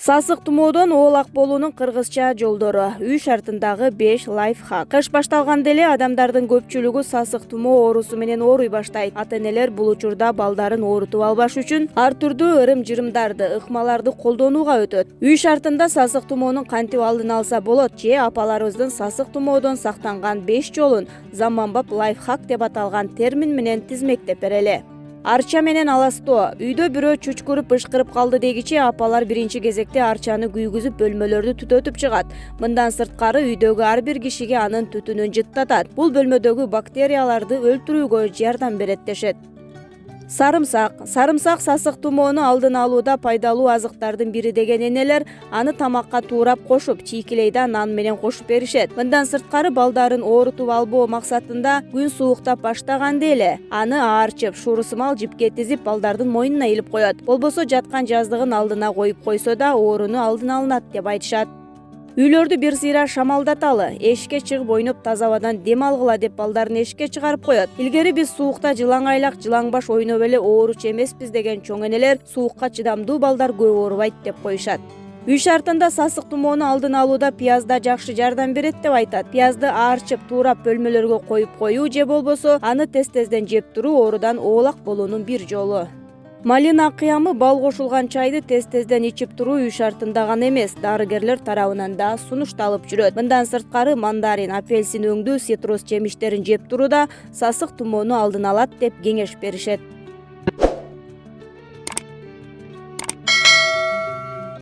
Сасык тумоодон оолак болуунун кыргызча жолдору. Үй шартындагы 5 лайфхак. Кыш башталганда эле адамдардын көпчүлүгү сасык тумоо оорусу менен ооруй баштайт. Ата-энелер бул учурда балдарын оорутуп албаш үчүн ар түрдүү ырым-жырымдарды, ыкмаларды колдонууга өтөт. Үй шартында сасык тумоонун кантип алдын алса болот же апаларыбыздын сасык тумоодон сактанган 5 жолун заманбап лайфхак деп аталган термин менен тизмектеп берели. Арча менен аластоо. Үйдө бирөө чучкуруп ышкырып калды дегичи апалар биринчи кезекте арчаны күйгүзүп бөлмөлөрдү түтөтүп чыгат. Мындан сырткары үйдөгү ар бир кишиге анын түтүнүн жыттатат. Бул бөлмөдөгү бактерияларды өлтүрүүгө жардам берет дешет. Сарымсак сасык тумоону алдын алууда пайдалуу азыктардын бири деген энелер аны тамакка туурап кошуп, чийкилейде нан менен кошуп беришет. Мындан сырткары балдарын оорутуп албоо максатында күн сууктап баштаганда эле аны аарчып, шуурусумал жипке тизип балдардын мойнуна илип коет. Болбосо жаткан жаздыгын алдына коюп койсо да ооруну алдын алынат деп айтышат. Үйлөрдү бир сыйра шамалдаталы, эшикке чыгып ойноп таза абадан дем алгыла деп балдарын эшикке чыгарып коет. Илгери биз суукта жылаңайлак, жылаңбаш ойноп эле ооручу эмеспиз деген чоң энелер суукка чыдамдуу балдар көп оорубайт деп коюшат. Үй шартында сасык тумоону алдын алууда пияз да жакшы жардам берет деп айтат. Пиязды аарчып, туурап бөлмөлөргө коюп коюу же болбосо аны тез-тезден жеп туруу оорудан оолак болуунун бир жолу. Малина кыямы, бал кошулган чайды тез-тезден ичип туруу үй шартында гана эмес, дарыгерлер тарабынан да сунушталып жүрөт. Мындан сырткары мандарин, апельсин өңдүү, цитрус жемиштерин жеп туруу да сасык тумоону алдын алат деп кеңеш беришет.